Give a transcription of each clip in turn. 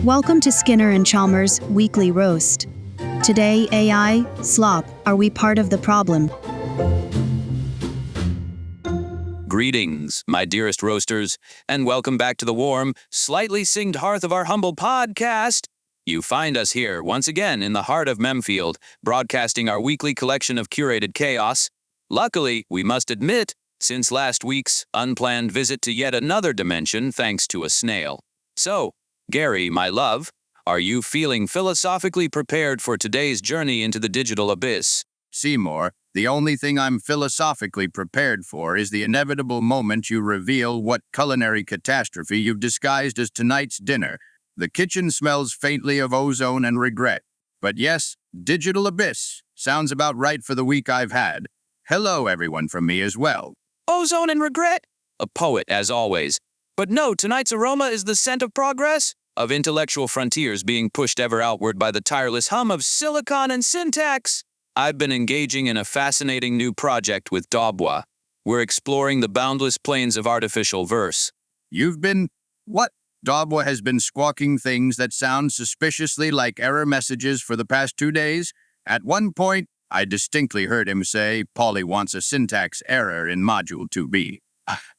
Welcome to Skinner and Chalmers' Weekly Roast. Today, AI-Slop, are we part of the problem? Greetings, my dearest roasters, and welcome back to the warm, slightly singed hearth of our humble podcast. You find us here, once again, in the heart of Memfield, broadcasting our weekly collection of curated chaos. Luckily, we must admit, since last week's unplanned visit to yet another dimension thanks to a snail. So, Gary, my love, are you feeling philosophically prepared for today's journey into the digital abyss? Seymour, the only thing I'm philosophically prepared for is the inevitable moment you reveal what culinary catastrophe you've disguised as tonight's dinner. The kitchen smells faintly of ozone and regret. But yes, digital abyss sounds about right for the week I've had. Hello, everyone, from me as well. Ozone and regret? A poet, as always. But no, tonight's aroma is the scent of progress, of intellectual frontiers being pushed ever outward by the tireless hum of silicon and syntax. I've been engaging in a fascinating new project with Dobwa. We're exploring the boundless plains of artificial verse. You've been... what? Dobwa has been squawking things that sound suspiciously like error messages for the past 2 days. At one point, I distinctly heard him say, Polly wants a syntax error in Module 2B.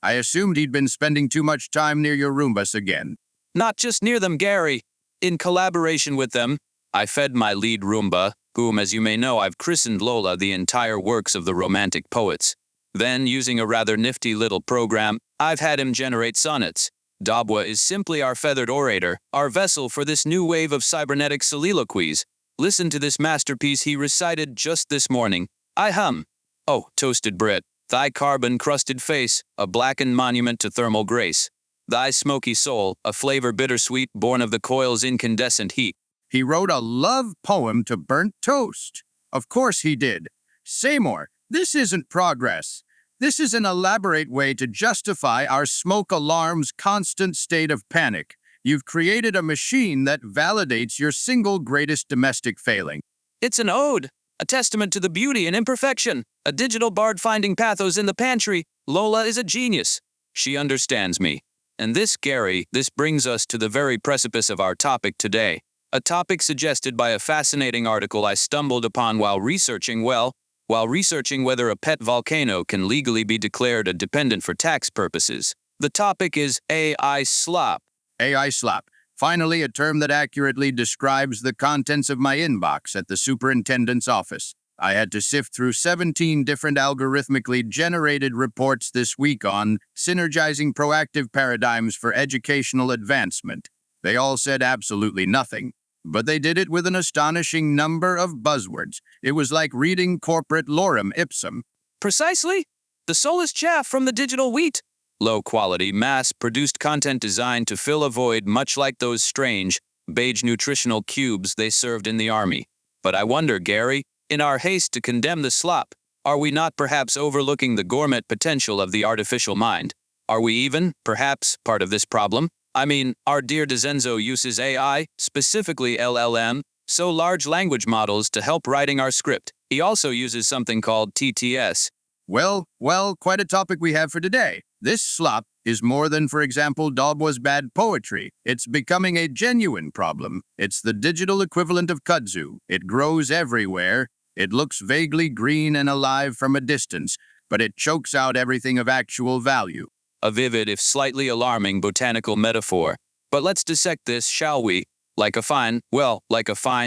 I assumed he'd been spending too much time near your Roombas again. Not just near them, Gary. In collaboration with them, I fed my lead Roomba, whom, as you may know, I've christened Lola, the entire works of the Romantic poets. Then, using a rather nifty little program, I've had him generate sonnets. Dobwa is simply our feathered orator, our vessel for this new wave of cybernetic soliloquies. Listen to this masterpiece he recited just this morning. I hum. Oh, toasted Brit, thy carbon-crusted face, a blackened monument to thermal grace. Thy smoky soul, a flavor bittersweet, born of the coil's incandescent heat. He wrote a love poem to burnt toast. Of course he did. Seymour, this isn't progress. This is an elaborate way to justify our smoke alarm's constant state of panic. You've created a machine that validates your single greatest domestic failing. It's an ode, a testament to the beauty and imperfection, a digital bard finding pathos in the pantry. Lola is a genius. She understands me. And this, Gary, this brings us to the very precipice of our topic today. A topic suggested by a fascinating article I stumbled upon while researching whether a pet volcano can legally be declared a dependent for tax purposes. The topic is AI-Slop. AI-Slop. Finally, a term that accurately describes the contents of my inbox at the superintendent's office. I had to sift through 17 different algorithmically generated reports this week on synergizing proactive paradigms for educational advancement. They all said absolutely nothing, but they did it with an astonishing number of buzzwords. It was like reading corporate lorem ipsum. Precisely. The soulless chaff from the digital wheat. Low-quality, mass-produced content designed to fill a void much like those strange, beige nutritional cubes they served in the army. But I wonder, Gary, in our haste to condemn the slop, are we not perhaps overlooking the gourmet potential of the artificial mind? Are we even, perhaps, part of this problem? I mean, our dear Dezenzo uses AI, specifically LLM, so large language models to help writing our script. He also uses something called TTS. Well, quite a topic we have for today. This slop is more than, for example, Dobwa's bad poetry. It's becoming a genuine problem. It's the digital equivalent of kudzu. It grows everywhere. It looks vaguely green and alive from a distance, but it chokes out everything of actual value. A vivid, if slightly alarming, botanical metaphor. But let's dissect this, shall we? Like a fine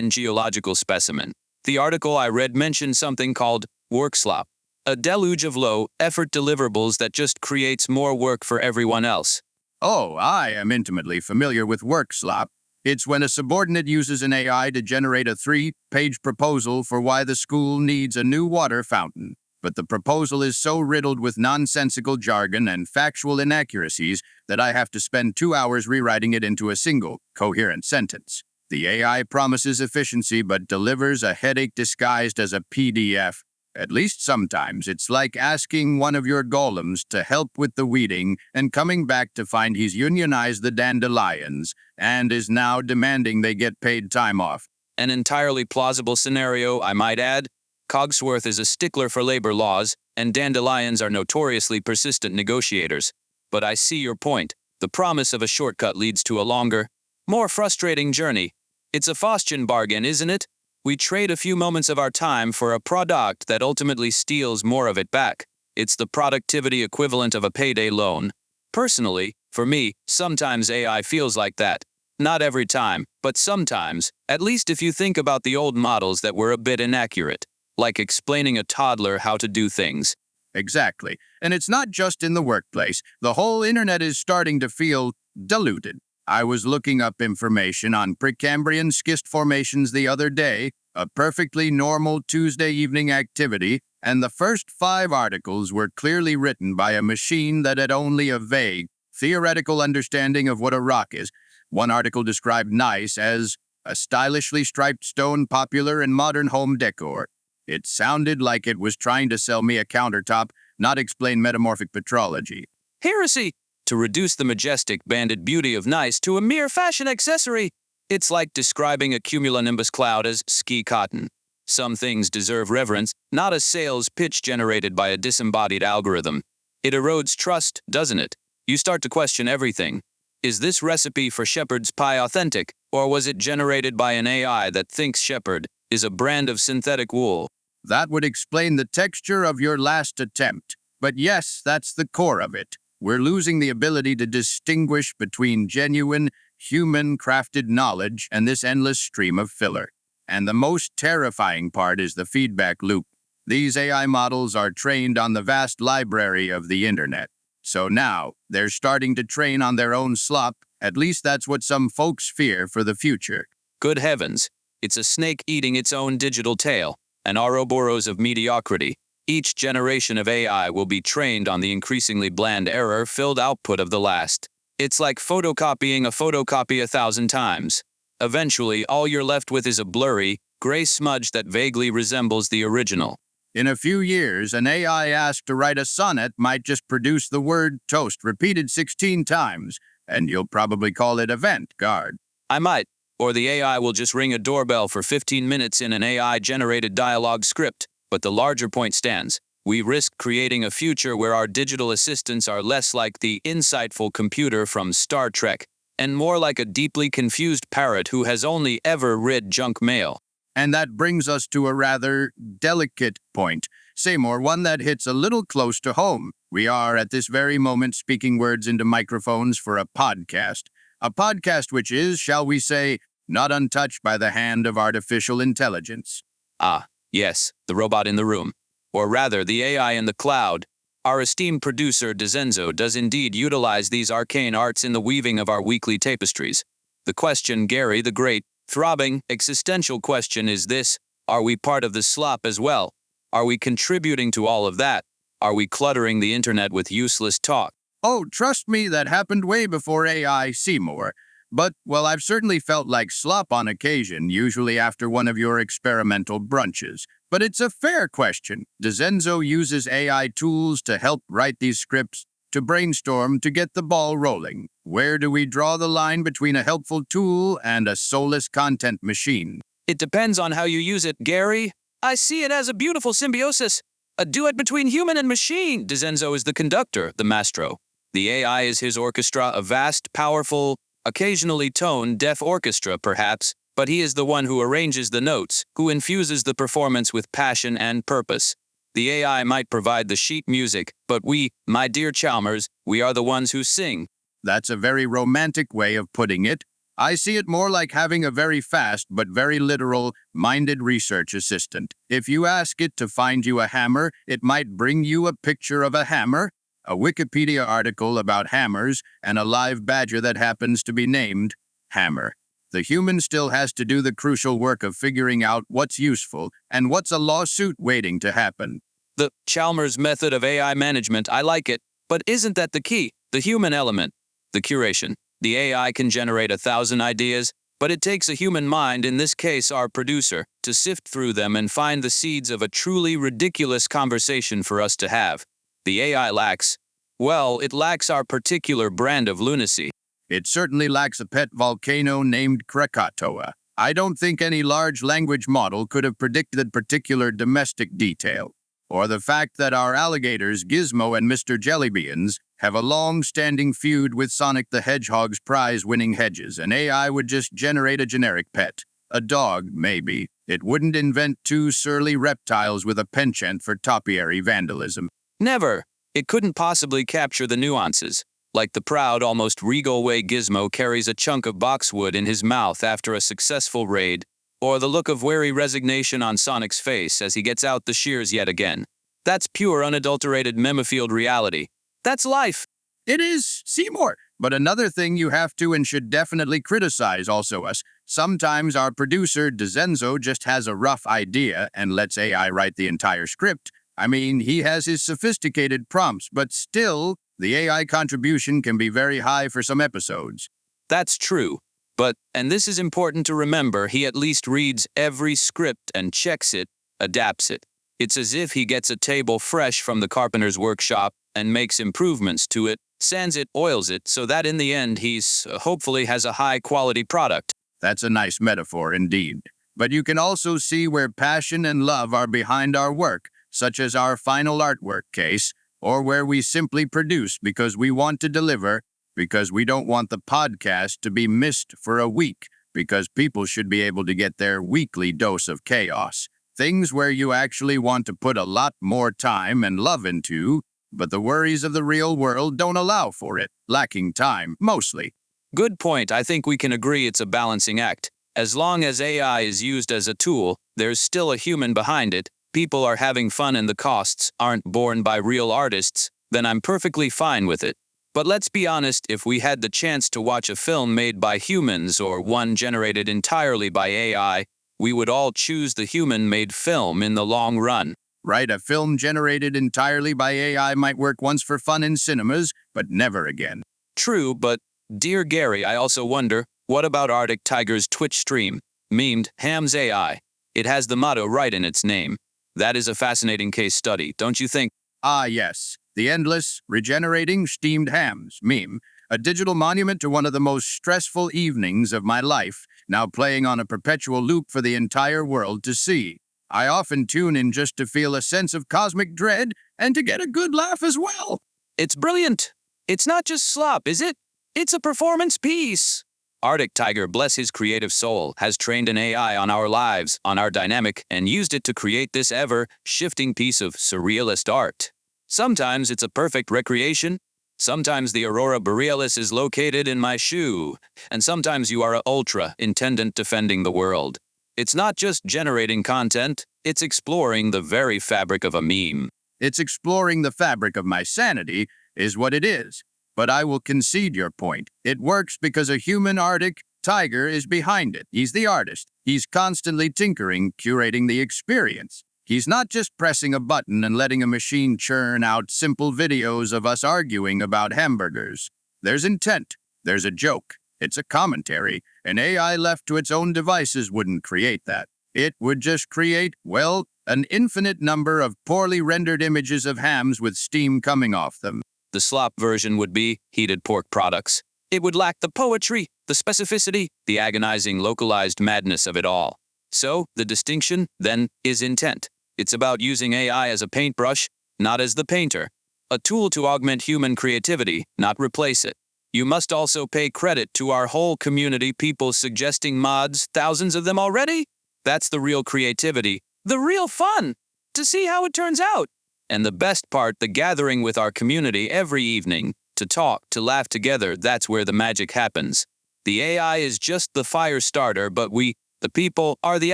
geological specimen. The article I read mentioned something called work slop. A deluge of low-effort deliverables that just creates more work for everyone else. Oh, I am intimately familiar with work slop. It's when a subordinate uses an AI to generate a 3-page proposal for why the school needs a new water fountain. But the proposal is so riddled with nonsensical jargon and factual inaccuracies that I have to spend 2 hours rewriting it into a single, coherent sentence. The AI promises efficiency but delivers a headache disguised as a PDF. At least sometimes it's like asking one of your golems to help with the weeding and coming back to find he's unionized the dandelions and is now demanding they get paid time off. An entirely plausible scenario, I might add. Cogsworth is a stickler for labor laws, and dandelions are notoriously persistent negotiators. But I see your point. The promise of a shortcut leads to a longer, more frustrating journey. It's a Faustian bargain, isn't it? We trade a few moments of our time for a product that ultimately steals more of it back. It's the productivity equivalent of a payday loan. Personally, for me, sometimes AI feels like that. Not every time, but sometimes, at least if you think about the old models that were a bit inaccurate, like explaining a toddler how to do things. Exactly. And it's not just in the workplace. The whole internet is starting to feel diluted. I was looking up information on Precambrian schist formations the other day, a perfectly normal Tuesday evening activity, and the first 5 articles were clearly written by a machine that had only a vague, theoretical understanding of what a rock is. One article described gneiss as a stylishly striped stone popular in modern home decor. It sounded like it was trying to sell me a countertop, not explain metamorphic petrology. Heresy! To reduce the majestic banded beauty of gneiss to a mere fashion accessory. It's like describing a cumulonimbus cloud as ski cotton. Some things deserve reverence, not a sales pitch generated by a disembodied algorithm. It erodes trust, doesn't it? You start to question everything. Is this recipe for shepherd's pie authentic, or was it generated by an AI that thinks shepherd is a brand of synthetic wool? That would explain the texture of your last attempt. But yes, that's the core of it. We're losing the ability to distinguish between genuine, human-crafted knowledge and this endless stream of filler. And the most terrifying part is the feedback loop. These AI models are trained on the vast library of the internet. So now, they're starting to train on their own slop. At least that's what some folks fear for the future. Good heavens, it's a snake eating its own digital tail, an Ouroboros of mediocrity. Each generation of AI will be trained on the increasingly bland error-filled output of the last. It's like photocopying a photocopy 1,000 times. Eventually, all you're left with is a blurry, gray smudge that vaguely resembles the original. In a few years, an AI asked to write a sonnet might just produce the word toast repeated 16 times, and you'll probably call it avant-garde. I might, or the AI will just ring a doorbell for 15 minutes in an AI-generated dialogue script. But the larger point stands. We risk creating a future where our digital assistants are less like the insightful computer from Star Trek and more like a deeply confused parrot who has only ever read junk mail. And that brings us to a rather delicate point. Say more, one that hits a little close to home. We are, at this very moment, speaking words into microphones for a podcast. A podcast which is, shall we say, not untouched by the hand of artificial intelligence. Ah. Yes, the robot in the room. Or rather, the AI in the cloud. Our esteemed producer, Dezenzo, does indeed utilize these arcane arts in the weaving of our weekly tapestries. The question, Gary the Great, throbbing, existential question is this: are we part of the slop as well? Are we contributing to all of that? Are we cluttering the internet with useless talk? Oh, trust me, that happened way before AI Seymour. But, well, I've certainly felt like slop on occasion, usually after one of your experimental brunches. But it's a fair question. Dezenzo uses AI tools to help write these scripts, to brainstorm, to get the ball rolling. Where do we draw the line between a helpful tool and a soulless content machine? It depends on how you use it, Gary. I see it as a beautiful symbiosis, a duet between human and machine. Dezenzo is the conductor, the maestro. The AI is his orchestra, a vast, powerful, occasionally tone-deaf orchestra, perhaps, but he is the one who arranges the notes, who infuses the performance with passion and purpose. The AI might provide the sheet music, but we, my dear Chalmers, we are the ones who sing. That's a very romantic way of putting it. I see it more like having a very fast but very literal-minded research assistant. If you ask it to find you a hammer, it might bring you a picture of a hammer, a Wikipedia article about hammers, and a live badger that happens to be named Hammer. The human still has to do the crucial work of figuring out what's useful and what's a lawsuit waiting to happen. The Chalmers method of AI management, I like it, but isn't that the key? The human element, the curation. The AI can generate 1,000 ideas, but it takes a human mind, in this case our producer, to sift through them and find the seeds of a truly ridiculous conversation for us to have. The AI lacks, well, it lacks our particular brand of lunacy. It certainly lacks a pet volcano named Krakatoa. I don't think any large language model could have predicted particular domestic detail, or the fact that our alligators Gizmo and Mr. Jellybeans have a long-standing feud with Sonic the Hedgehog's prize-winning hedges, and AI would just generate a generic pet. A dog, maybe. It wouldn't invent two surly reptiles with a penchant for topiary vandalism. Never. It couldn't possibly capture the nuances. Like the proud, almost regal way Gizmo carries a chunk of boxwood in his mouth after a successful raid, or the look of wary resignation on Sonic's face as he gets out the shears yet again. That's pure, unadulterated Memefield reality. That's life. It is, Seymour. But another thing you have to and should definitely criticize also us. Sometimes our producer, Dezenzo, just has a rough idea and lets AI write the entire script. I mean, he has his sophisticated prompts, but still, the AI contribution can be very high for some episodes. That's true. But, and this is important to remember, he at least reads every script and checks it, adapts it. It's as if he gets a table fresh from the carpenter's workshop and makes improvements to it, sands it, oils it, so that in the end he's hopefully has a high-quality product. That's a nice metaphor indeed. But you can also see where passion and love are behind our work, such as our final artwork case, or where we simply produce because we want to deliver, because we don't want the podcast to be missed for a week, because people should be able to get their weekly dose of chaos. Things where you actually want to put a lot more time and love into, but the worries of the real world don't allow for it, lacking time, mostly. Good point. I think we can agree it's a balancing act. As long as AI is used as a tool, there's still a human behind it, people are having fun and the costs aren't borne by real artists, then I'm perfectly fine with it. But let's be honest, if we had the chance to watch a film made by humans or one generated entirely by AI, we would all choose the human-made film in the long run. Right, a film generated entirely by AI might work once for fun in cinemas, but never again. True, but, dear Gary, I also wonder, what about ArticTiger's Twitch stream, MemedHamsAI? It has the motto right in its name. That is a fascinating case study, don't you think? Ah, yes. The endless, regenerating, steamed hams meme. A digital monument to one of the most stressful evenings of my life, now playing on a perpetual loop for the entire world to see. I often tune in just to feel a sense of cosmic dread and to get a good laugh as well. It's brilliant. It's not just slop, is it? It's a performance piece. ArticTiger, bless his creative soul, has trained an AI on our lives, on our dynamic, and used it to create this ever-shifting piece of surrealist art. Sometimes it's a perfect recreation, sometimes the aurora borealis is located in my shoe, and sometimes you are an ultra-intendant defending the world. It's not just generating content, it's exploring the very fabric of a meme. It's exploring the fabric of my sanity, is what it is. But I will concede your point. It works because a human ArticTiger is behind it. He's the artist. He's constantly tinkering, curating the experience. He's not just pressing a button and letting a machine churn out simple videos of us arguing about hamburgers. There's intent. There's a joke. It's a commentary. An AI left to its own devices wouldn't create that. It would just create, well, an infinite number of poorly rendered images of hams with steam coming off them. The slop version would be heated pork products. It would lack the poetry, the specificity, the agonizing localized madness of it all. So, the distinction, then, is intent. It's about using AI as a paintbrush, not as the painter. A tool to augment human creativity, not replace it. You must also pay credit to our whole community, people suggesting mods, thousands of them already. That's the real creativity, the real fun, to see how it turns out. And the best part, the gathering with our community every evening, to talk, to laugh together, that's where the magic happens. The AI is just the fire starter, but we, the people, are the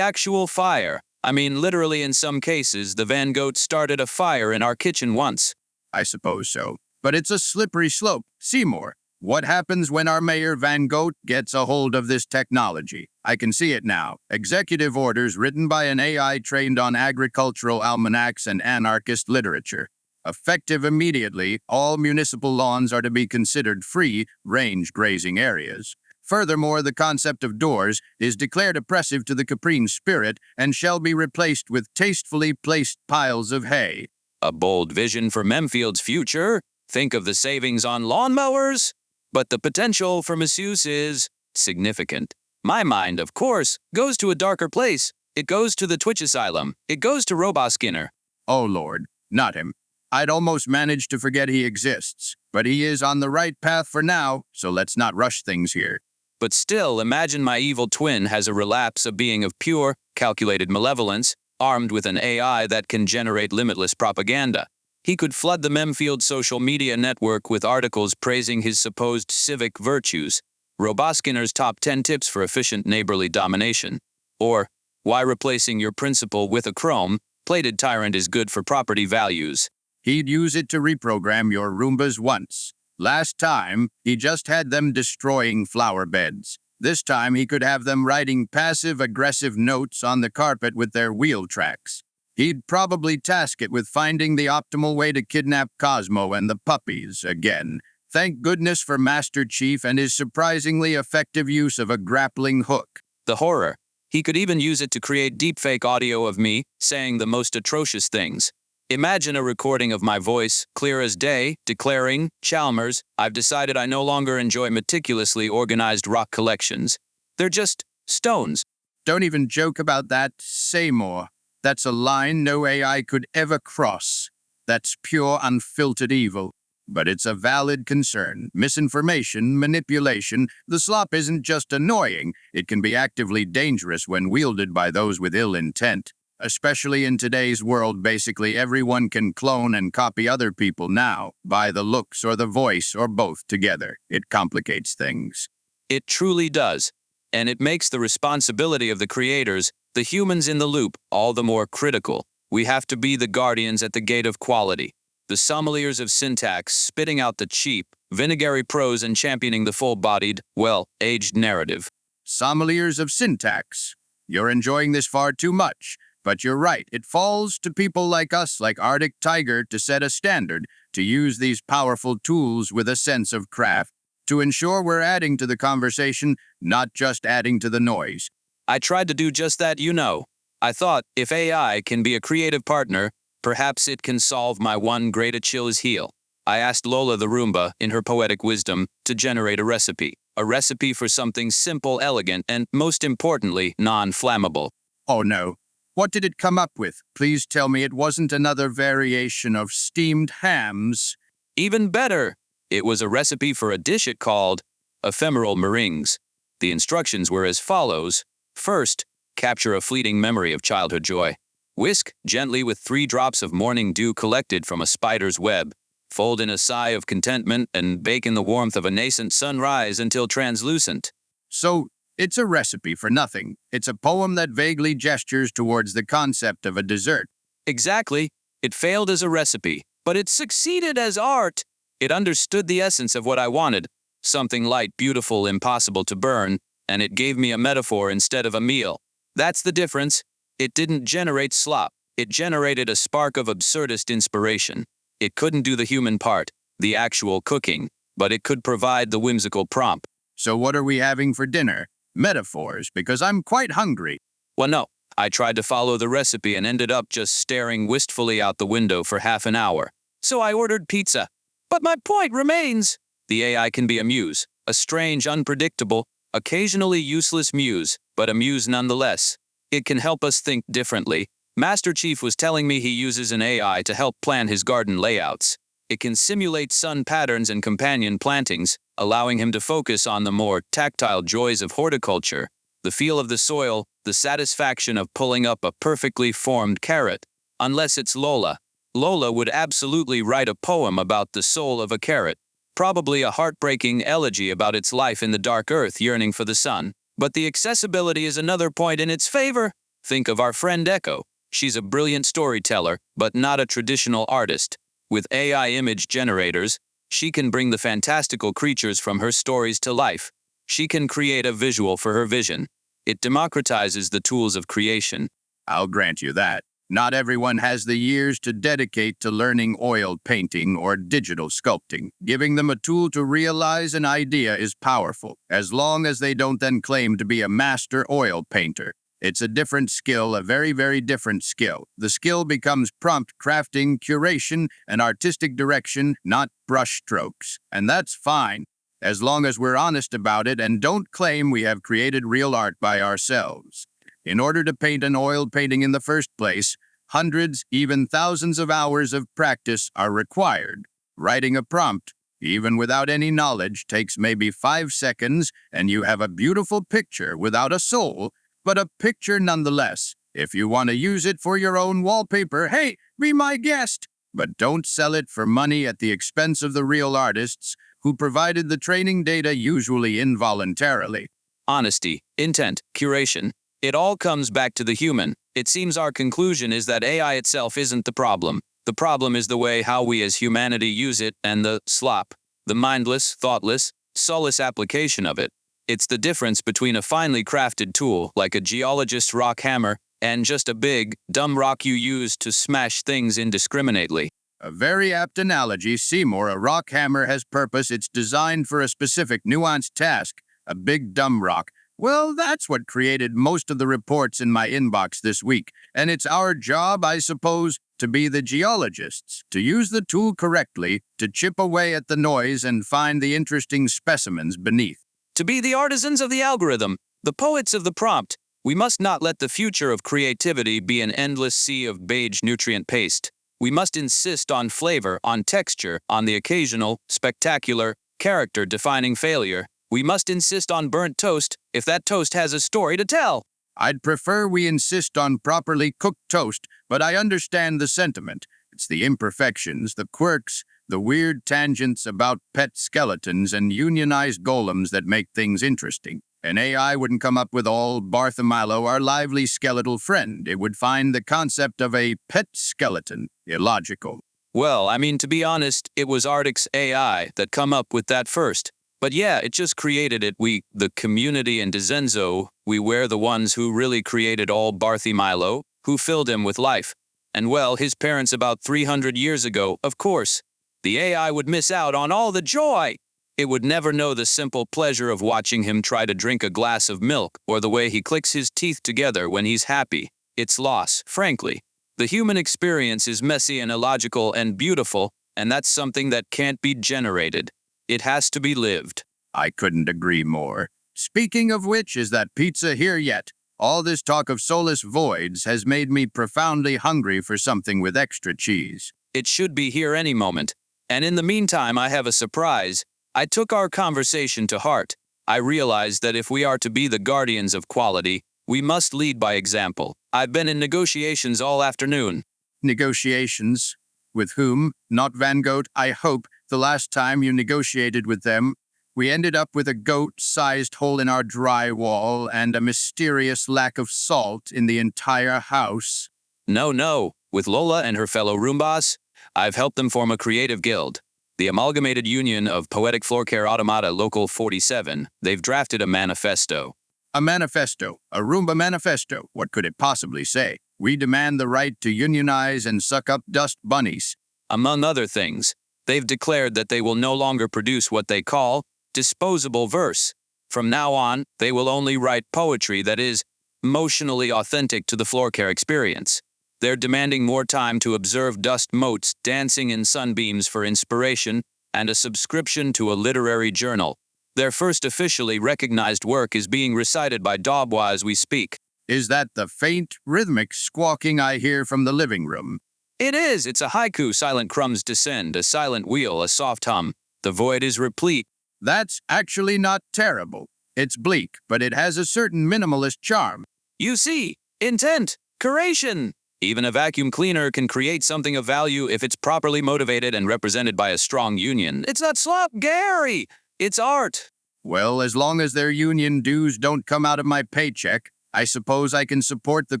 actual fire. I mean, literally in some cases, the Van Gogh started a fire in our kitchen once. I suppose so. But it's a slippery slope. Seymour, what happens when our Mayor Van Gogh gets a hold of this technology? I can see it now. Executive orders written by an AI trained on agricultural almanacs and anarchist literature. Effective immediately, all municipal lawns are to be considered free-range grazing areas. Furthermore, the concept of doors is declared oppressive to the caprine spirit and shall be replaced with tastefully placed piles of hay. A bold vision for Memfield's future. Think of the savings on lawnmowers. But the potential for misuse is significant. My mind, of course, goes to a darker place. It goes to the Twitch Asylum. It goes to Roboskinner. Oh, Lord, not him. I'd almost managed to forget he exists, but he is on the right path for now, so let's not rush things here. But still, imagine my evil twin has a relapse of being of pure, calculated malevolence, armed with an AI that can generate limitless propaganda. He could flood the Memfield social media network with articles praising his supposed civic virtues, Roboskinner's top 10 tips for efficient neighborly domination, or why replacing your principal with a chrome-plated tyrant is good for property values. He'd use it to reprogram your Roombas once. Last time, he just had them destroying flower beds. This time, he could have them writing passive-aggressive notes on the carpet with their wheel tracks. He'd probably task it with finding the optimal way to kidnap Cosmo and the puppies again. Thank goodness for Master Chief and his surprisingly effective use of a grappling hook. The horror. He could even use it to create deepfake audio of me saying the most atrocious things. Imagine a recording of my voice, clear as day, declaring, Chalmers, I've decided I no longer enjoy meticulously organized rock collections. They're just stones. Don't even joke about that. Say more. That's a line no AI could ever cross. That's pure, unfiltered evil. But it's a valid concern. Misinformation, manipulation. The slop isn't just annoying. It can be actively dangerous when wielded by those with ill intent. Especially in today's world, basically everyone can clone and copy other people now, by the looks or the voice or both together. It complicates things. It truly does. And it makes the responsibility of the creators, the humans in the loop, all the more critical. We have to be the guardians at the gate of quality. The sommeliers of syntax, spitting out the cheap, vinegary prose and championing the full-bodied, well-aged narrative. Sommeliers of syntax. You're enjoying this far too much. But you're right, it falls to people like us, like ArticTiger, to set a standard, to use these powerful tools with a sense of craft, to ensure we're adding to the conversation, not just adding to the noise. I tried to do just that, you know. I thought, if AI can be a creative partner, perhaps it can solve my one great Achilles heel. I asked Lola the Roomba, in her poetic wisdom, to generate a recipe for something simple, elegant, and, most importantly, non-flammable. Oh no. What did it come up with? Please tell me it wasn't another variation of steamed hams. Even better! It was a recipe for a dish it called ephemeral meringues. The instructions were as follows. First, capture a fleeting memory of childhood joy. Whisk gently with 3 drops of morning dew collected from a spider's web. Fold in a sigh of contentment and bake in the warmth of a nascent sunrise until translucent. So, it's a recipe for nothing. It's a poem that vaguely gestures towards the concept of a dessert. Exactly. It failed as a recipe, but it succeeded as art. It understood the essence of what I wanted, something light, beautiful, impossible to burn, and it gave me a metaphor instead of a meal. That's the difference. It didn't generate slop. It generated a spark of absurdist inspiration. It couldn't do the human part, the actual cooking, but it could provide the whimsical prompt. So what are we having for dinner? Metaphors, because I'm quite hungry. Well, no. I tried to follow the recipe and ended up just staring wistfully out the window for half an hour. So I ordered pizza. But my point remains. The AI can be a muse, a strange, unpredictable, occasionally useless muse, but a muse nonetheless. It can help us think differently. Master Chief was telling me he uses an AI to help plan his garden layouts. It can simulate sun patterns and companion plantings, allowing him to focus on the more tactile joys of horticulture, the feel of the soil, the satisfaction of pulling up a perfectly formed carrot. Unless it's Lola. Lola would absolutely write a poem about the soul of a carrot, probably a heartbreaking elegy about its life in the dark earth yearning for the sun. But the accessibility is another point in its favor. Think of our friend Echo. She's a brilliant storyteller, but not a traditional artist. With AI image generators, she can bring the fantastical creatures from her stories to life. She can create a visual for her vision. It democratizes the tools of creation. I'll grant you that. Not everyone has the years to dedicate to learning oil painting or digital sculpting. Giving them a tool to realize an idea is powerful, as long as they don't then claim to be a master oil painter. It's a different skill, a very, very different skill. The skill becomes prompt crafting, curation, and artistic direction, not brush strokes. And that's fine, as long as we're honest about it and don't claim we have created real art by ourselves. In order to paint an oil painting in the first place, Hundreds, even thousands of hours of practice are required. Writing a prompt, even without any knowledge, takes maybe 5 seconds, and you have a beautiful picture without a soul, but a picture nonetheless. If you want to use it for your own wallpaper, hey, be my guest! But don't sell it for money at the expense of the real artists who provided the training data, usually involuntarily. Honesty, intent, curation. It all comes back to the human. It seems our conclusion is that AI itself isn't the problem. The problem is the way how we as humanity use it and the slop, the mindless, thoughtless, soulless application of it. It's the difference between a finely crafted tool, like a geologist's rock hammer, and just a big, dumb rock you use to smash things indiscriminately. A very apt analogy, Seymour. A rock hammer has purpose. It's designed for a specific, nuanced task. A big, dumb rock. Well, that's what created most of the reports in my inbox this week. And it's our job, I suppose, to be the geologists, to use the tool correctly, to chip away at the noise and find the interesting specimens beneath. To be the artisans of the algorithm, the poets of the prompt. We must not let the future of creativity be an endless sea of beige nutrient paste. We must insist on flavor, on texture, on the occasional, spectacular, character-defining failure. We must insist on burnt toast if that toast has a story to tell. I'd prefer we insist on properly cooked toast, but I understand the sentiment. It's the imperfections, the quirks, the weird tangents about pet skeletons and unionized golems that make things interesting. An AI wouldn't come up with all Bartholomew, our lively skeletal friend. It would find the concept of a pet skeleton illogical. Well, I mean, to be honest, it was ArticTiger that come up with that first. But yeah, it just created it. We, the community in Dezenzo, we were the ones who really created all Bartholomew, who filled him with life. And well, his parents about 300 years ago, of course. The AI would miss out on all the joy. It would never know the simple pleasure of watching him try to drink a glass of milk or the way he clicks his teeth together when he's happy. It's loss, frankly. The human experience is messy and illogical and beautiful, and that's something that can't be generated. It has to be lived. I couldn't agree more. Speaking of which, is that pizza here yet? All this talk of soulless voids has made me profoundly hungry for something with extra cheese. It should be here any moment. And in the meantime, I have a surprise. I took our conversation to heart. I realized that if we are to be the guardians of quality, we must lead by example. I've been in negotiations all afternoon. Negotiations? With whom? Not Van Gogh, I hope. The last time you negotiated with them, we ended up with a goat-sized hole in our drywall and a mysterious lack of salt in the entire house. No. With Lola and her fellow Roombas, I've helped them form a creative guild. The Amalgamated Union of Poetic Floor Care Automata Local 47. They've drafted a manifesto. A manifesto. A Roomba manifesto. What could it possibly say? We demand the right to unionize and suck up dust bunnies. Among other things, they've declared that they will no longer produce what they call disposable verse. From now on, they will only write poetry that is emotionally authentic to the floor care experience. They're demanding more time to observe dust motes dancing in sunbeams for inspiration and a subscription to a literary journal. Their first officially recognized work is being recited by Dobwa as we speak. Is that the faint, rhythmic squawking I hear from the living room? It is. It's a haiku. Silent crumbs descend, a silent wheel, a soft hum. The void is replete. That's actually not terrible. It's bleak, but it has a certain minimalist charm. You see, intent, curation. Even a vacuum cleaner can create something of value if it's properly motivated and represented by a strong union. It's not slop, Gary. It's art. Well, as long as their union dues don't come out of my paycheck, I suppose I can support the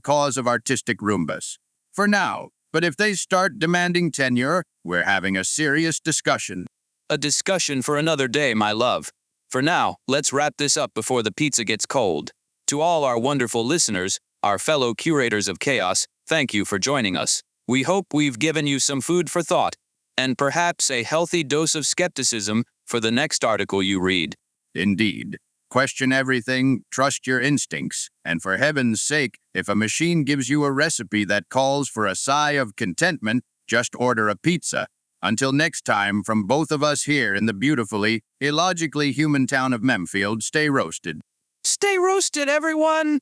cause of artistic Roombas. For now. But if they start demanding tenure, we're having a serious discussion. A discussion for another day, my love. For now, let's wrap this up before the pizza gets cold. To all our wonderful listeners, our fellow curators of chaos, thank you for joining us. We hope we've given you some food for thought, and perhaps a healthy dose of skepticism for the next article you read. Indeed. Question everything, trust your instincts, and for heaven's sake, if a machine gives you a recipe that calls for a sigh of contentment, just order a pizza. Until next time, from both of us here in the beautifully, illogically human town of Memfield, stay roasted. Stay roasted, everyone!